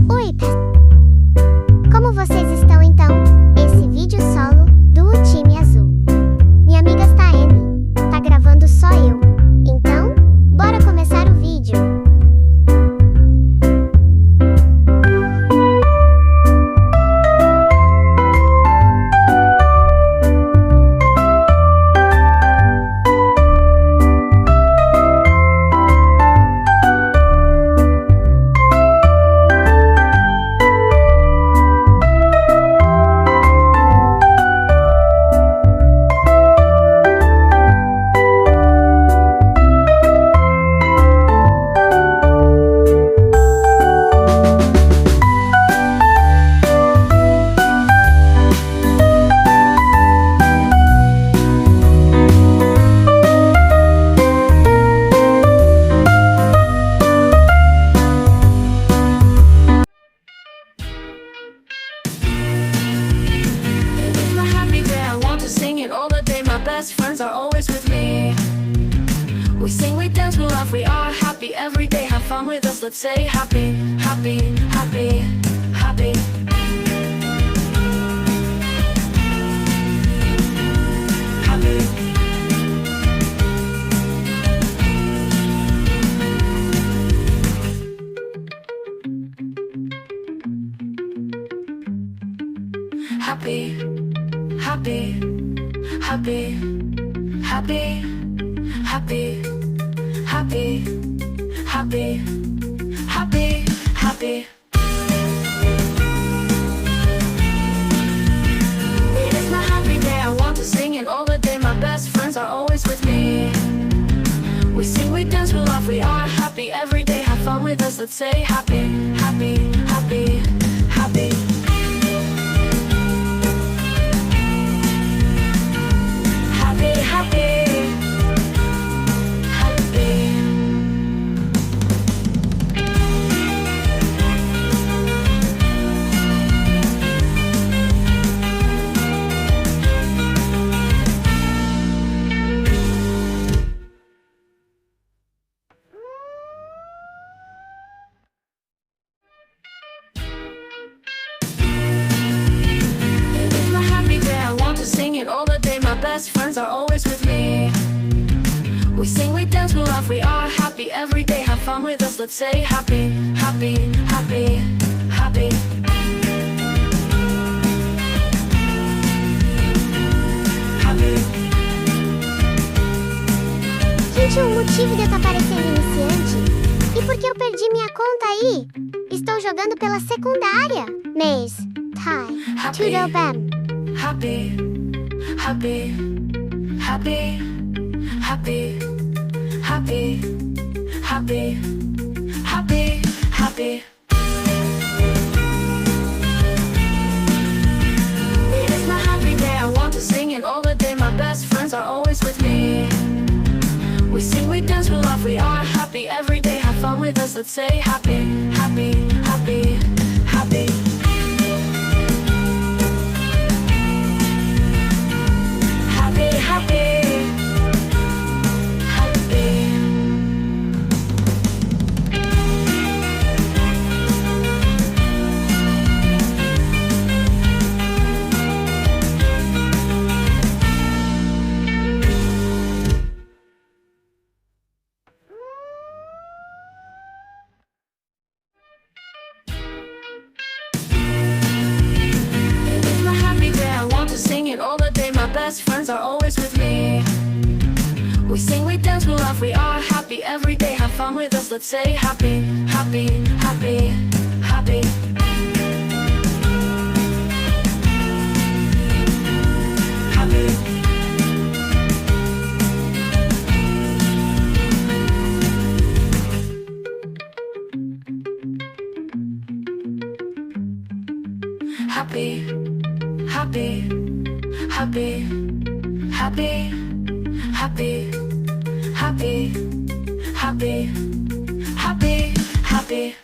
Oi, como vocês estão então? Esse vídeo solo do time azul. Minha amiga está N, tá gravando só eu. Então, bora começar o vídeo. Sing it all the day, my best friends are always with me. We sing, we dance, we laugh, we are happy every day. Have fun with us, let's say happy, happy, happy, happy. Happy. Happy, happy, happy, happy, happy, happy, happy, happy, happy. It is my happy day, I want to sing it all the day. My best friends are always with me. We sing, we dance, we laugh, we are happy every day. Have fun with us, let's say happy, happy, happy, happy. Sing it all the day, my best friends are always with me. We sing, we dance, we laugh, we are happy every day. Have fun with us, let's say happy, happy, happy, happy. Happy. Gente, o motivo de eu estar parecendo iniciante? E por que eu perdi minha conta aí? Estou jogando pela secundária. Mês, Thai, Tudo Bem. Happy, happy, happy, happy, happy, happy, happy, happy. It is my happy day, I want to sing it all the day. My best friends are always with me. We sing, we dance, we laugh, we are happy every day. Have fun with us, let's say happy, happy, happy, happy. Sing it all the day, my best friends are always with me. We sing, we dance, we laugh, we are happy every day. Have fun with us, let's say happy, happy, happy, happy. Happy. Happy, happy, happy, happy, happy, happy, happy, happy, happy.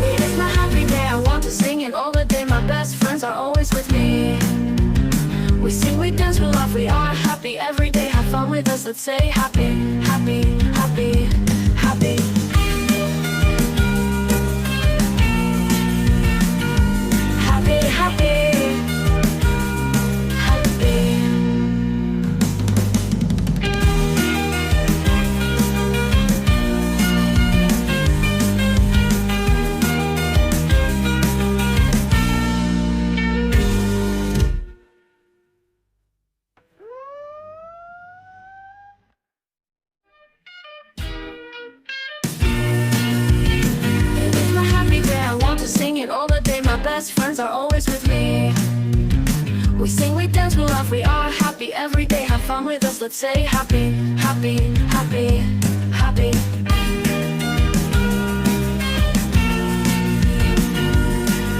It is my happy day, I want to sing it all the day. My best friends are always with me. We sing, we dance, we laugh, we are happy every day. Have fun with us, let's say happy, happy, happy, happy. best friends are always with me. We sing, we dance, we laugh, we are happy every day. Have fun with us, let's say happy, happy, happy, happy.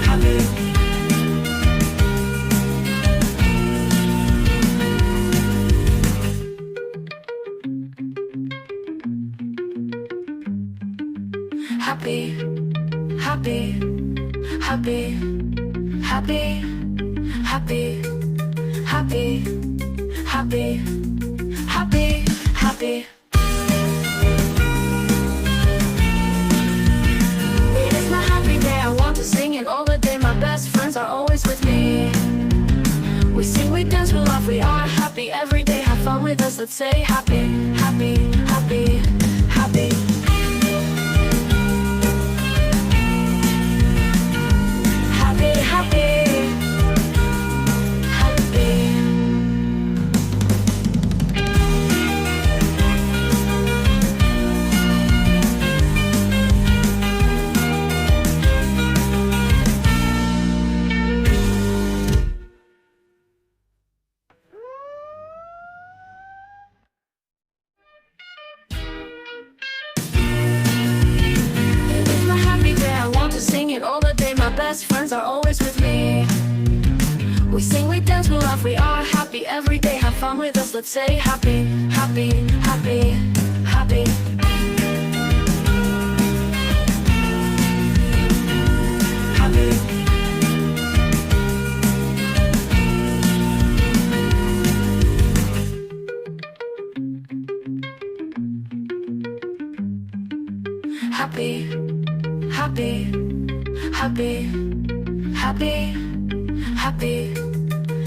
Happy. Happy, happy, happy, happy, happy, happy, happy, happy, happy. It is my happy day, I want to sing it all the day. My best friends are always with me. We sing, we dance, we laugh, we are happy every day. Have fun with us, let's say happy, happy, happy, happy. Sing it all the day, my best friends are always with me. We sing, we dance, we laugh, we are happy every day. Have fun with us, let's say happy, happy, happy, happy. Happy. Happy, happy, happy, happy, happy,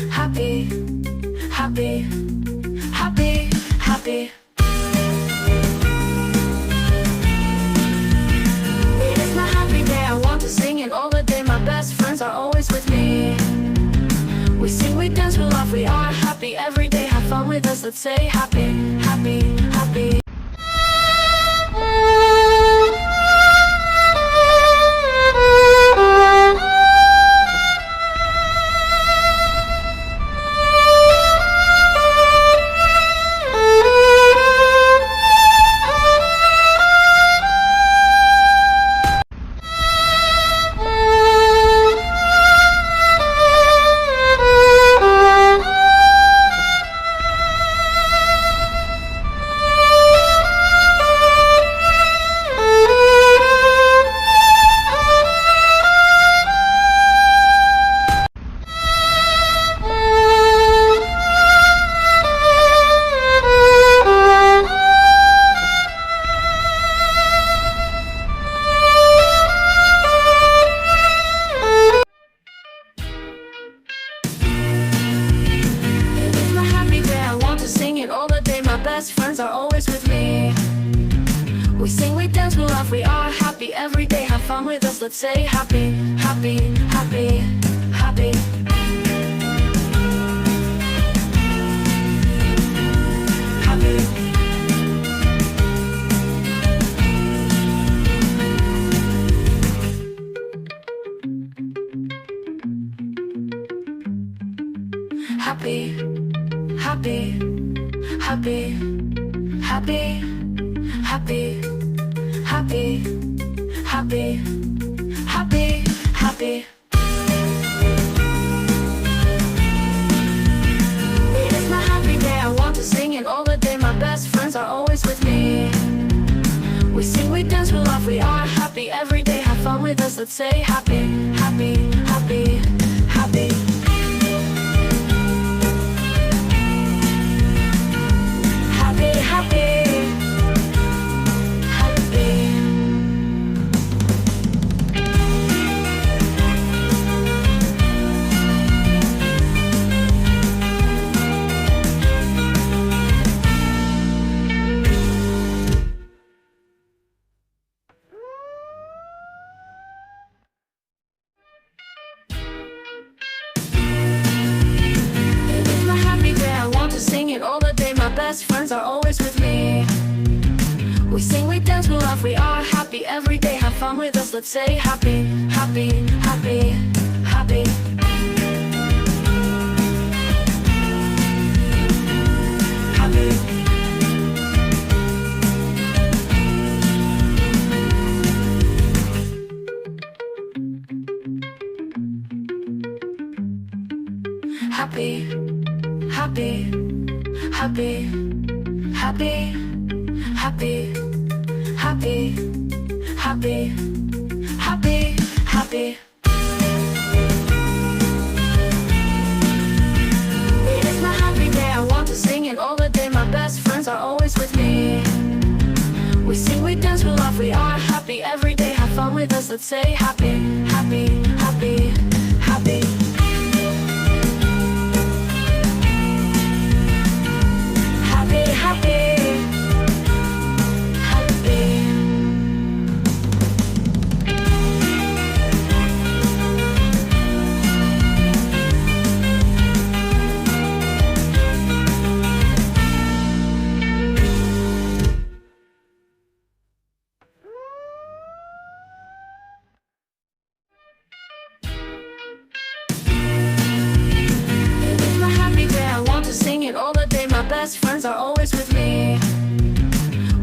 happy, happy, happy, happy. It is my happy day, I want to sing it all the day. My best friends are always with me. We sing, we dance, we laugh, we are happy every day. Have fun with us, let's say happy, happy, happy. Best friends are always with me. We sing, we dance, we laugh, we are happy every day. Have fun with us, let's say happy, happy, happy, happy. Happy. Happy, happy, happy, happy, happy, happy, happy, happy, happy. It is my happy day, I want to sing it all the day. My best friends are always with me. We sing, we dance, we laugh, we are happy every day. Have fun with us, let's say happy, happy, happy, happy. Happy, happy. Best friends are always with me. We sing, we dance, we laugh, we are happy every day. Have fun with us, let's say happy, happy, happy, happy. happy. Happy. Happy, happy, happy, happy, happy, happy, happy, happy, happy. It is my happy day, I want to sing it all the day. My best friends are always with me. We sing, we dance, we laugh, we are happy every day. Have fun with us, let's say happy, happy, happy, happy. Happy, happy, happy. It's my happy day, I want to sing it all the day. My best friends are always with me.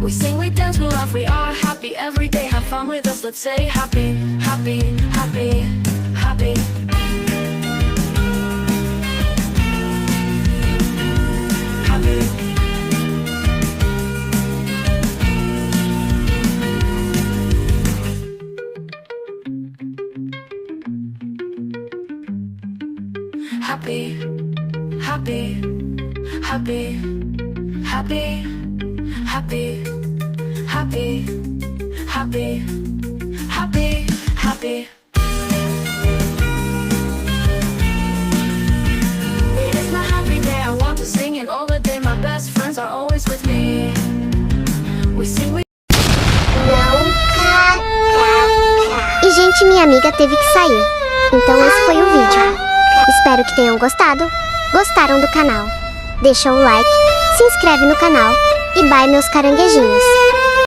We sing, we dance, we laugh, we are happy every day. Have fun with us, let's say happy, happy, happy, happy. Happy. Happy, happy, happy, happy, happy, happy, happy, happy, happy. It is my happy day, I want to sing it all the day. My best friends are always with me. We sing, we... E gente, minha amiga teve que sair. Então esse foi o vídeo. Espero que tenham gostado. Gostaram do canal? Deixa o like, se inscreve no canal e bye meus caranguejinhos.